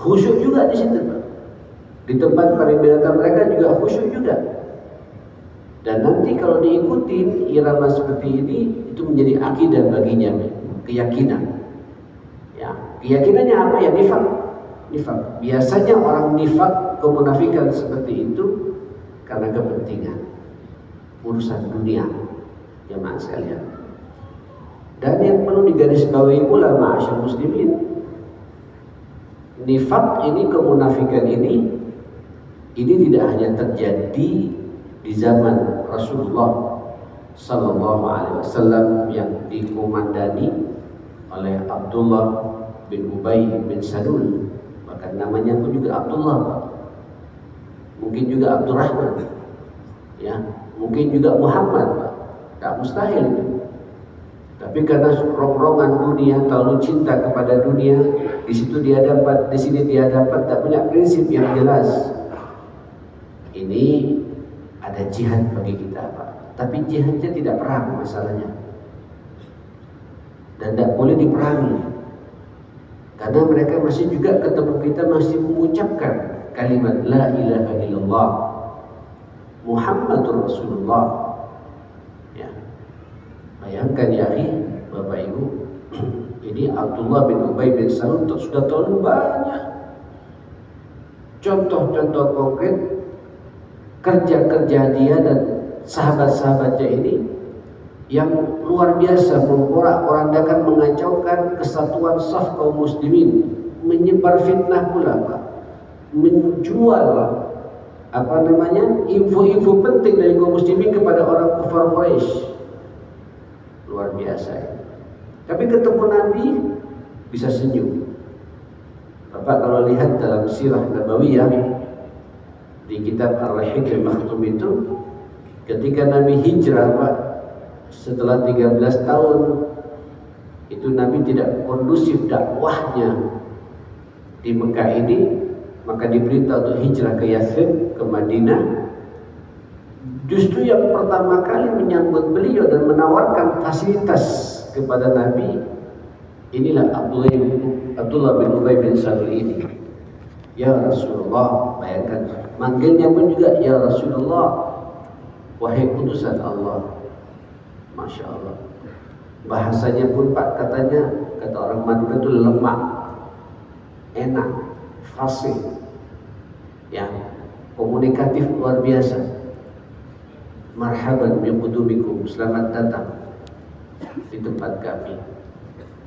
Khusyuk juga di situ, Pak. Di tempat peribadatan mereka juga khusyuk juga. Dan nanti kalau diikutin irama seperti ini, itu menjadi akidah baginya, keyakinan. Ya, keyakinannya apa ya? Nifak. Biasanya orang nifak, kemunafikan seperti itu karena kepentingan urusan dunia, jemaah sekalian. Dan yang perlu digarisbawahi pula, ma'asyar muslimin, nifak ini, kemunafikan ini tidak hanya terjadi di zaman Rasulullah Sallallahu Alaihi Wasallam yang dikomandani oleh Abdullah bin Ubay bin Salul. Bahkan namanya pun juga Abdullah, Pak. Mungkin juga Abdurrahman, ya, mungkin juga Muhammad, Pak. Tak mustahil itu. Tapi karena rongrongan dunia, terlalu cinta kepada dunia, di situ dia dapat, di sini dia dapat, tak punya prinsip yang jelas. Ini ada jihad bagi kita, Pak. Tapi jihadnya tidak perang masalahnya, dan tidak boleh diperangi. Karena mereka masih juga ketemu kita masih mengucapkan kalimat La ilaha illallah Muhammadur Rasulullah. Ya. Bayangkan ya Bapak Ibu, ini Abdullah bin Ubay bin Salul sudah terlalu banyak contoh-contoh konkret kerja-kerja dia dan sahabat-sahabatnya ini yang luar biasa, memporak-porandakan, mengacaukan kesatuan saf kaum muslimin, menyebar fitnah pula, Pak, menjual info-info penting dari kaum muslimin kepada orang kafir Quraisy. Luar biasa ya. Tapi ketemu Nabi bisa senyum. Bapak kalau lihat dalam sirah Nabawiyah di kitab Ar-Rahiq Al-Maktum itu, ketika Nabi hijrah, Pak, setelah 13 tahun itu Nabi tidak kondusif dakwahnya di Mekah ini, maka diperintah untuk hijrah ke Yathrib, ke Madinah. Justru yang pertama kali menyambut beliau dan menawarkan fasilitas kepada Nabi, inilah Abdullah bin Ubay bin Salul ini. Ya Rasulullah, bayangkan, manggilnya pun juga ya Rasulullah, wahai utusan Allah. Masya Allah. Bahasanya pun, Pak, katanya, kata orang Madura itu lemak, enak, fasih, ya, komunikatif luar biasa. Marhaban biqudubikum, selamat datang di tempat kami.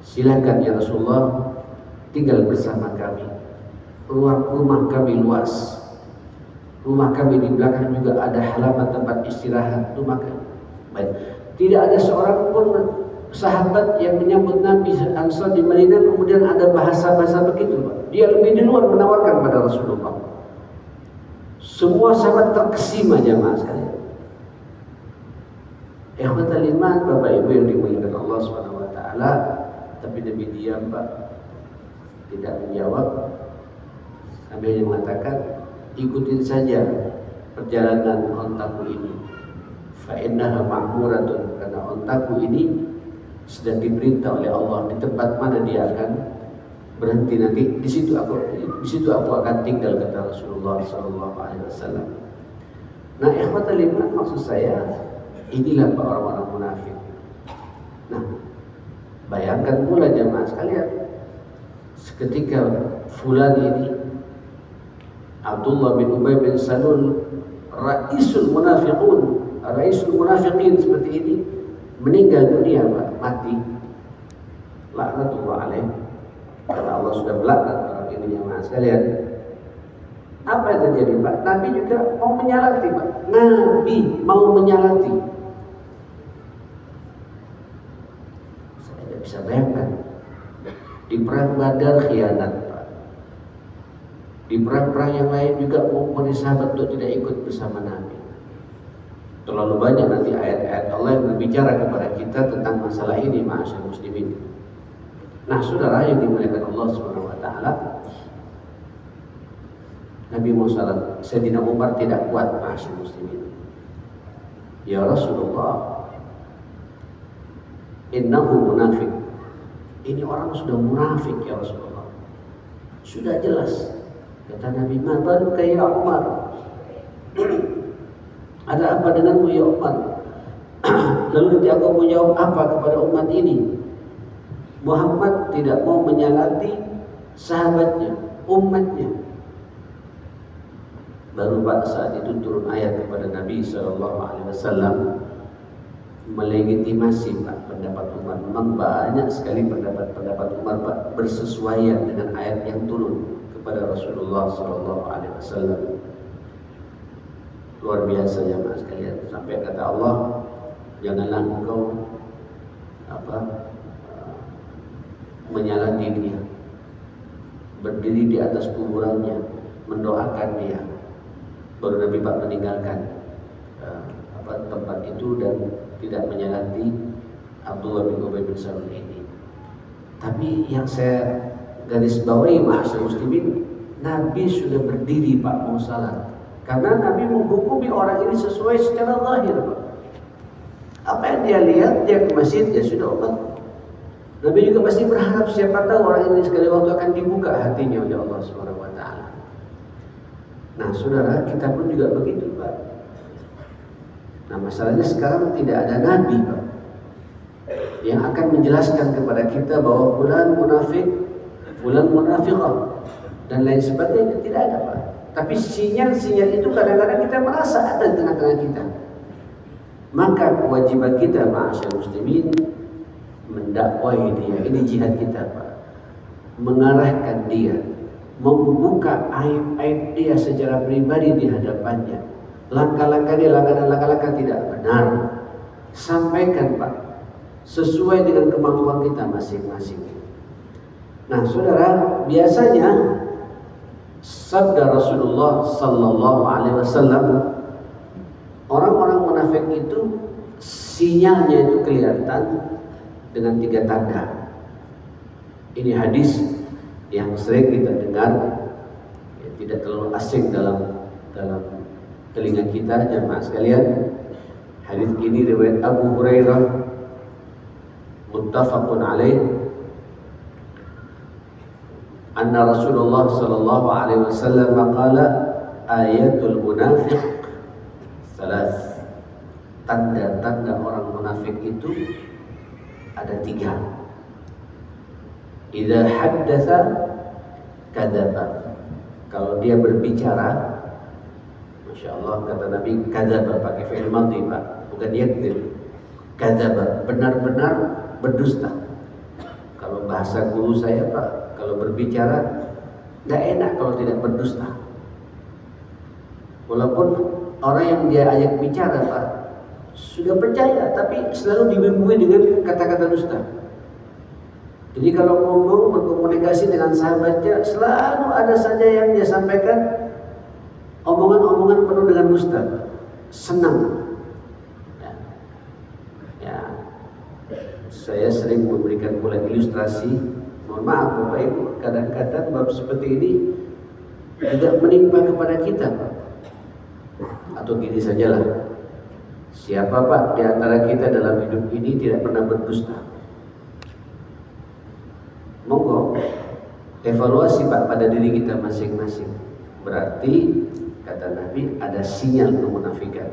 Silakan ya Rasulullah, tinggal bersama kami. Rumah kami luas. Rumah kami di belakang juga ada halaman tempat istirahat. Rumah kami. Baik. Tidak ada seorang pun sahabat yang menyambut Nabi Ansar di Madinah kemudian ada bahasa-bahasa begitu, Pak. Dia lebih duluan menawarkan pada Rasulullah. Semua sahabat terkesima, jemaah sekalian. Ikhwatal iman, Bapak Ibu yang dimuliakan Allah Subhanahu wa taala, tapi Nabi diam, Pak. Tidak menjawab. Sambil dia mengatakan, ikutin saja perjalanan ontaku ini. Fa'innaha ma'muratun, karena ontaku ini sedang diperintah oleh Allah di tempat mana dia akan berhenti nanti. Di situ aku akan tinggal, kata Rasulullah Sallallahu Alaihi Wasallam. Nah, ikhwatal iman, maksud saya inilah orang-orang munafik. Nah, bayangkan pula jemaah sekalian, seketika fulan ini Abdullah bin Ubay bin Salul, Raisul Munafiqin seperti ini, meninggal dunia, Pak, mati. Laknatullah alaih. Karena Allah sudah melaknat orang ini, jemaah sekalian. Apa yang terjadi, Pak? Nabi juga mau menyalati, Pak. Nabi mau menyalati. Saya tidak bisa bayangkan. Di perang Badar khianat, Pak. Di perang-perang yang lain juga mau sahabat untuk tidak ikut bersama Nabi. Terlalu banyak nanti ayat-ayat Allah yang berbicara kepada kita tentang masalah ini, ma'asyar muslimin. Nah, saudara yang dimuliakan Allah Subhanahu wa taala, Nabi Muhammad Sayyidina Umar tidak kuat, ma'asyar muslimin. Ya Rasulullah, innahu munafik. Ini orang sudah munafik ya Rasulullah. Sudah jelas. Kata Nabi, "Ma baluka ya Umar?" Ada apa denganmu ya Umar? Lalu nanti aku menjawab apa kepada umat ini? Muhammad tidak mau menyalati sahabatnya, umatnya. Baru saat itu turun ayat kepada Nabi SAW melegitimasi pendapat Umar. Memang banyak sekali pendapat Umar bersesuaian dengan ayat yang turun kepada Rasulullah SAW. Luar biasa jemaah sekalian. Sampai kata Allah, janganlah engkau menyalati dia, berdiri di atas kuburannya, mendoakan dia. Baru Nabi meninggalkan tempat itu dan tidak menyalati Abdullah bin Ubay bin Salul ini. Tapi yang saya garis bawahi ma'asyar muslimin, Nabi sudah berdiri mau salat. Karena Nabi menghukumi orang ini sesuai secara zahir. Apa yang dia lihat, dia ke masjid, dia sudah obat. Nabi juga pasti berharap siapa tahu orang ini sekali waktu akan dibuka hatinya oleh Allah Subhanahu wa taala. Nah, saudara, kita pun juga begitu, Pak. Nah, masalahnya sekarang tidak ada nabi, Pak, yang akan menjelaskan kepada kita bahwa fulan munafik, fulan munafiqah dan lain sebagainya, tidak ada, Pak. Tapi sinyal-sinyal itu kadang-kadang kita merasa ada di tengah-tengah kita. Maka kewajiban kita ma'asyar muslimin mendakwahi dia. Ini jihad kita, Pak. Mengarahkan dia, membuka aib-aib dia secara pribadi di hadapannya. Langkah-langkah dia, langkah-langkah tidak benar, sampaikan, Pak, sesuai dengan kemampuan kita masing-masing. Nah, saudara, biasanya sabda Rasulullah sallallahu alaihi wasallam, orang-orang munafik itu sinyalnya itu kelihatan dengan 3 tanda. Ini hadis yang sering kita dengar, ya, tidak terlalu asing dalam telinga kita jemaah sekalian. Hadis ini riwayat Abu Hurairah, muttafaqun alaih. Anna Rasulullah sallallahu alaihi wasallam qala ayatul munafiq salas. Tanda-tanda orang munafik itu ada 3. Idza haddatsa kadzaba. Kalau dia berbicara, Masya Allah, kata Nabi, kadzaba pakai fi'il madhi, Pak, bukan yakdzib. Kadzaba, benar-benar berdusta. Kalau bahasa guru saya, Pak, kalau berbicara tidak enak kalau tidak berdusta. Walaupun orang yang dia ajak bicara, Pak, sudah percaya, tapi selalu dibimbui dengan kata-kata dusta. Jadi kalau ngomong berkomunikasi dengan sahabatnya, selalu ada saja yang dia sampaikan omongan-omongan penuh dengan dusta. Senang. Ya. Saya sering memberikan pula ilustrasi. Mohon maaf Bapak Ibu, kadang-kadang bab seperti ini tidak menimpa kepada kita, Pak. Atau gini sajalah, siapa, Pak, di antara kita dalam hidup ini tidak pernah berdusta? Monggo evaluasi, Pak, pada diri kita masing-masing. Berarti kata Nabi ada sinyal kemunafikan.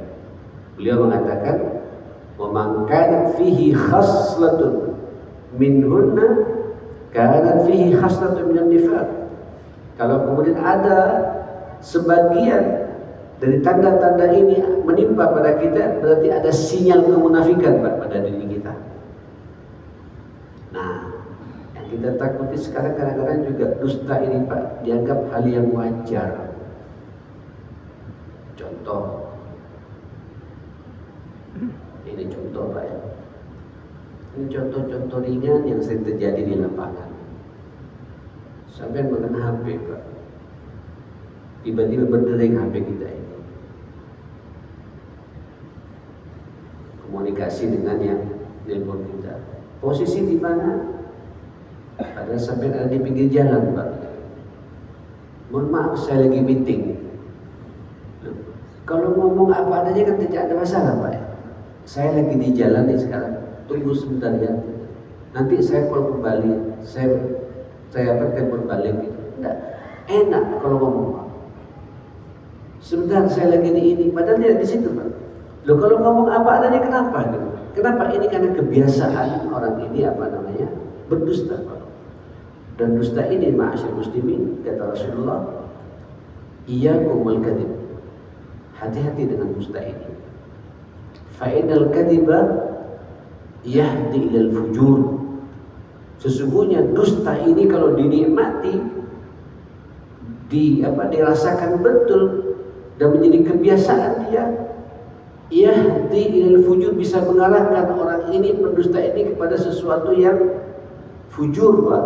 Beliau mengatakan, "Wa man kana fihi khaslatun minhunna kanat fihi khaslatun minan nifaq." Kalau kemudian ada sebagian dari tanda-tanda ini menimpa pada kita, berarti ada sinyal kemunafikan, Pak, pada diri kita. Nah, yang kita takuti sekarang kadang-kadang juga dusta ini, Pak, dianggap hal yang wajar. Contoh, ini contoh, Pak, ya. Ini contoh-contoh ringan yang sering terjadi di lapangan. Sampai mengenai HP, Pak, tiba-tiba berdering HP kita ini. Komunikasi dengan yang telepon kita. Posisi di mana? Padahal sampai ada di pinggir jalan, Pak. Mohon maaf, saya lagi meeting. Kalau ngomong apa adanya kan tidak ada masalah, Pak. Saya lagi di jalan nih sekarang. Tunggu sebentar ya. Nanti saya call kembali. Saya akan telepon balik gitu. Enggak enak kalau ngomong, Pak. Sebentar saya lagi di ini, padahal tidak di situ, Pak. Loh kalau ngomong apa adanya kenapa gitu? Kenapa? Ini karena kebiasaan orang ini berdusta, Pak. Dan dusta ini ma'asyar muslimin, kata Rasulullah, iyyakumul kadzib. Hati-hati dengan dusta ini. Fa innal kadziba yahdi ilal fujur. Sesungguhnya dusta ini kalau dinikmati, dirasakan betul dan menjadi kebiasaan dia, yahdi ilal fujur, bisa mengarahkan orang ini, pendusta ini, kepada sesuatu yang fujur, Pak,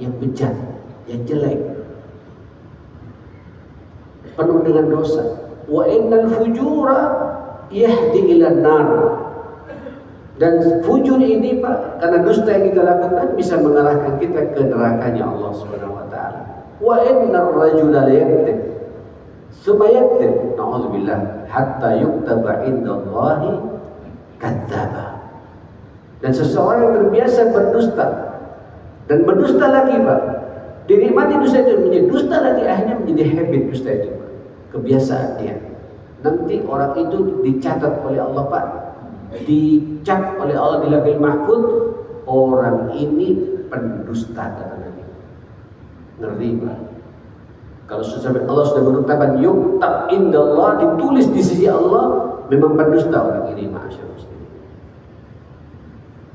yang bejat, yang jelek, penuh dengan dosa. Wa innal fujura yahdi ilan nar. Dan fujur ini, Pak, karena dusta yang kita lakukan bisa mengarahkan kita ke nerakanya Allah Subhanahu wa taala. Wa innar rajula la yakdzib summa yakdzib, na'udzubillah, hatta yuktaba indallahi kadzdzaba. Dan seseorang yang terbiasa berdusta dan berdusta lagi, Pak, dinikmati dusta itu menjadi dusta lagi, akhirnya menjadi habit dusta itu, Pak. Kebiasaan dia. Nanti orang itu dicatat oleh Allah, Pak, dicap oleh Allah di Lauhul Mahfuz, orang ini pendusta, kata Nabi. Ngeri, Pak. Kalau sampai Allah sudah menetapkan yuktab indallah, ditulis di sisi Allah, memang pendusta orang ini, ma'asyar muslimin.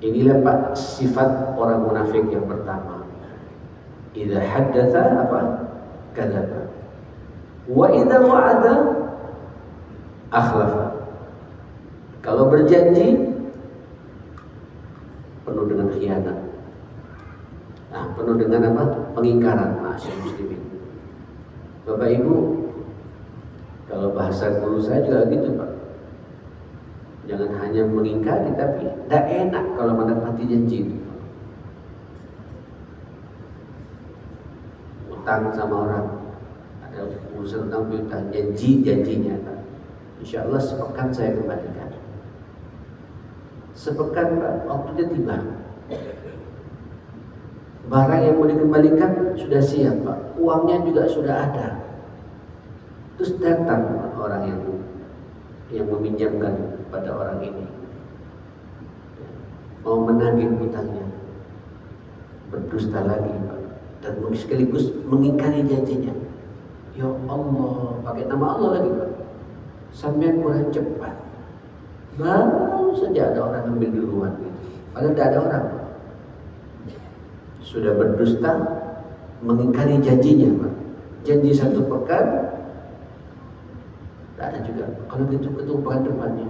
Inilah, Pak, sifat orang munafik yang pertama. Idza haddatsa kadzaba. Wa idza wa'ada akhlafa. Kalau berjanji penuh dengan khianat. Nah, penuh dengan pengingkaran, ma'asyar muslimin. Bapak Ibu, kalau bahasa guru saya juga gitu, Pak. Jangan hanya mengingkari, tapi tidak enak kalau menepati janji itu. Utang sama orang, ada urusan utang piutang, janjinya, Pak. Insya Allah sepekan saya kembalikan. Sepekan, Pak, waktunya tiba. Barang yang mau dikembalikan sudah siap, Pak. Uangnya juga sudah ada. Terus datang, Pak, orang yang meminjamkan pada orang ini, mau menagih hutangnya, berdusta lagi, Pak, dan sekaligus mengingkari janjinya. Ya Allah, pakai nama Allah lagi, Pak. Sampai kurang cepat, baru saja ada orang ambil duluan, gitu. Padahal tidak ada orang, Pak. Sudah berdusta, mengingkari janjinya, Pak. Janji 1 pekan, tidak ada juga. Kalau gitu ketemu pekan depannya,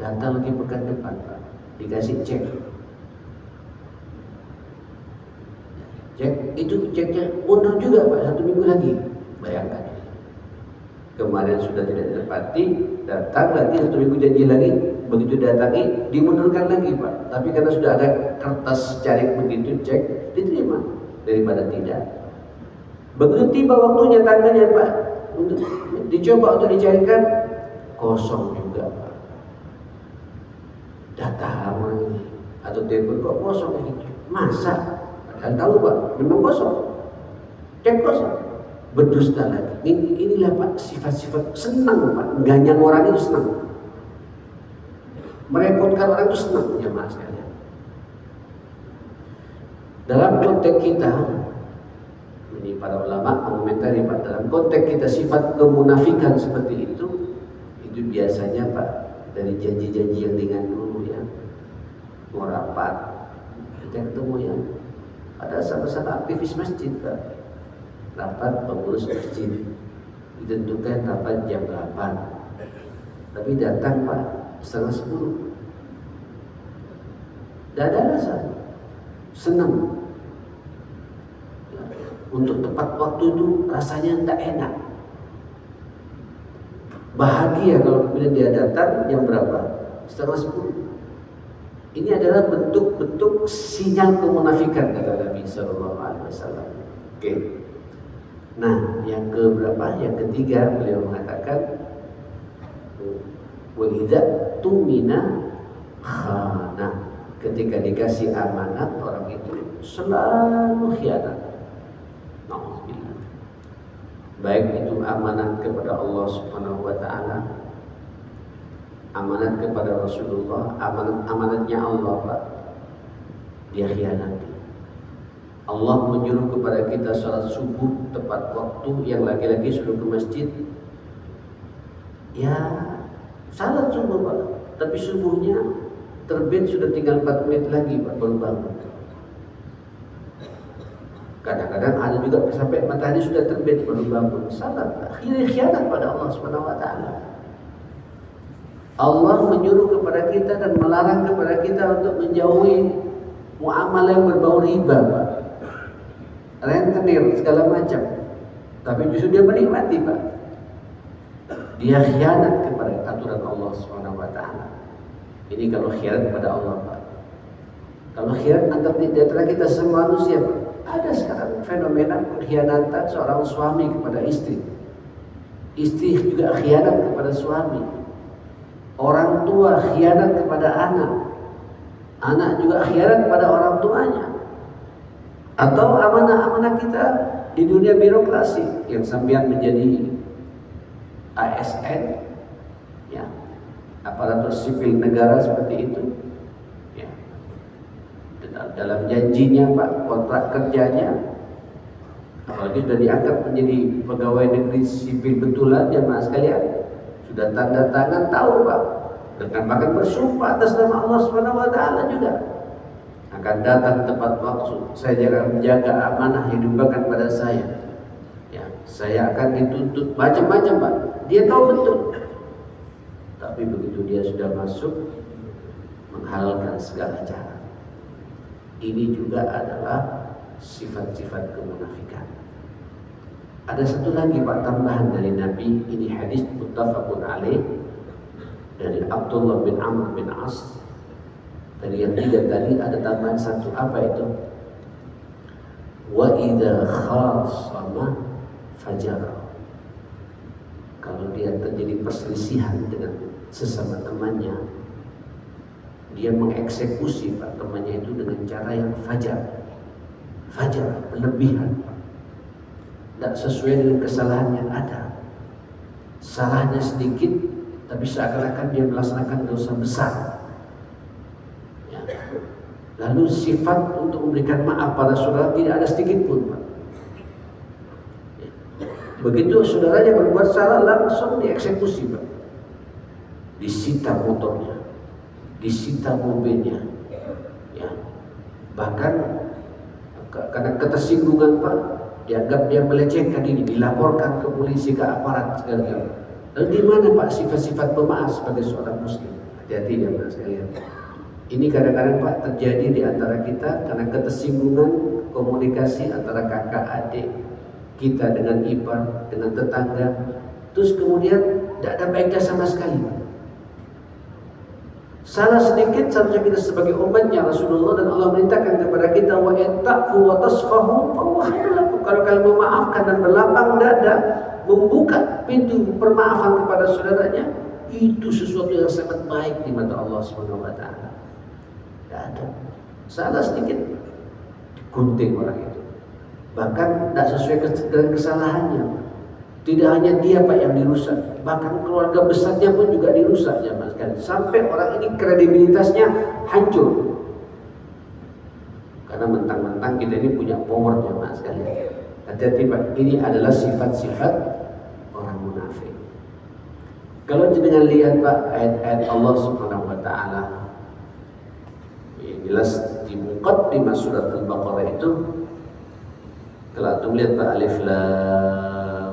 datang lagi pekan depan, Pak, dikasih cek. Cek itu ceknya mundur juga, Pak, 1 minggu lagi. Bayangkan, kemarin sudah tidak ditepati, datang lagi 1 minggu janji lagi, begitu datangi dimundurkan lagi, Pak. Tapi karena sudah ada kertas carik begitu, cek, diterima daripada tidak. Begitu tiba waktunya tanggalnya, Pak, untuk dicoba untuk dicarikan, kosong juga, Pak. Datang orang ini atau telepon, kok kosong gitu. Masa? Padahal tahu, Pak, memang kosong. Cek kosong. Berdusta lagi. Inilah, Pak, sifat-sifat senang, Pak. Ganyang orang itu senang. Merepotkan orang itu senang, jemaah sekalian. Dalam konteks kita, ini para ulama mengomentari, Pak, dalam konteks kita sifat kemunafikan seperti itu biasanya, Pak, dari janji-janji yang ringan dulu, ya. Mau rapat, kita ketemu, ya. Ada sama-sama aktivis masjid, Pak. Rapat pengurus masjid, ditentukan rapat jam 8. Tapi datang, Pak, 9:30. Tidak ada alasan. Senang. Untuk tepat waktu itu rasanya tidak enak. Bahagia kalau kemudian dia datang jam berapa? 9:30. Ini adalah bentuk-bentuk sinyal kemunafikan, kata Nabi Sallallahu Alaihi Wasallam. Oke. Nah, yang keberapa? Yang ketiga, beliau mengatakan, wa idza tumina khana. Ketika dikasih amanat, orang itu selalu khianat. Nah, baik itu amanat kepada Allah Subhanahu wa taala, amanat kepada Rasulullah, amanatnya Allah, Pak, dia khianati. Allah menyuruh kepada kita salat subuh tepat waktu, yang laki-laki suruh ke masjid. Ya, salat subuh, Pak, tapi subuhnya terbit sudah tinggal 4 menit lagi, Pak, baru bangun. Kadang-kadang ada juga sampai matahari sudah terbit baru bangun. Salat, khianat pada Allah Subhanahu wa taala. Allah menyuruh kepada kita dan melarang kepada kita untuk menjauhi muamalah yang berbau riba, Pak. Rentenir segala macam. Tapi justru dia menikmati, Pak. Dia khianat kepada aturan Allah Subhanahu wa taala. Ini kalau khianat kepada Allah, Pak. Kalau khianat antara kita semua manusia, Pak. Ada sekarang fenomena pengkhianatan seorang suami kepada istri. Istri juga khianat kepada suami. Orang tua khianat kepada anak. Anak juga khianat kepada orang tuanya. Atau amanah-amanah kita di dunia birokrasi yang sambian menjadi ASN, ya, aparatur sipil negara seperti itu. Dalam janjinya, Pak, kontrak kerjanya, apalagi sudah diangkat menjadi pegawai negeri sipil betulan, jamaah sekalian, sudah tanda tangan, tahu, Pak, dengan bahkan bersumpah atas nama Allah Subhanahu wa taala juga akan datang tepat waktu, saya akan menjaga amanah yang diberikan pada saya. Ya, saya akan dituntut macam-macam, Pak. Dia tahu betul. Tapi begitu dia sudah masuk, menghalalkan segala cara. Ini juga adalah sifat-sifat kemunafikan. Ada satu lagi, Pak, tambahan dari Nabi. Ini hadis muttafaqun alaih dari Abdullah bin Amr bin As. Dari yang 3 tadi ada tambahan satu, apa itu? Wa idza khasama fajara. Kalau dia terjadi perselisihan dengan sesama temannya, dia mengeksekusi, Pak, temannya itu dengan cara yang fajar, berlebihan, tidak sesuai dengan kesalahan yang ada. Salahnya sedikit, tapi seakan-akan dia melaksanakan dosa besar. Ya. Lalu sifat untuk memberikan maaf pada saudara tidak ada sedikit pun, Pak. Ya. Begitu saudaranya berbuat salah, langsung dieksekusi, Pak. Disita motornya, disita mobilnya, ya. Bahkan karena ketersinggungan, Pak, dianggap dia melecehkan diri, dilaporkan ke polisi, ke aparat sekalian. Lalu di mana, Pak, sifat-sifat pemaaf sebagai seorang muslim? Hati-hati ya, Mas sekalian. Ini kadang-kadang, Pak, terjadi di antara kita karena ketersinggungan komunikasi antara kakak adik kita dengan ipar, dengan tetangga. Terus kemudian tidak ada baiknya sama sekali, Pak. Salah sedikit seharusnya kita sebagai umatnya Rasulullah, dan Allah merintahkan kepada kita, wa ta'fu wa tasfahu fa huwa khairul lakum. Kalau kalian memaafkan dan berlapang dada, membuka pintu permaafan kepada saudaranya, itu sesuatu yang sangat baik di mata Allah Subhanahu wa taala. Tidak ada. Salah sedikit digunting orang itu. Bahkan tidak sesuai dengan kesalahannya. Tidak hanya dia, Pak, yang dirusak, bahkan keluarga besarnya pun juga dirusak, ya, Mas, kan? Sampai orang ini kredibilitasnya hancur. Karena mentang-mentang kita ini punya power, ya, Mas, kan? Hati-hati, Pak, ini adalah sifat-sifat orang munafik. Kalau dengan lihat, Pak, ayat-ayat Allah Subhanahu wa taala, jelas di muqaddimah surat Al-Baqarah itu, kalau antum lihat, Pak, alif lam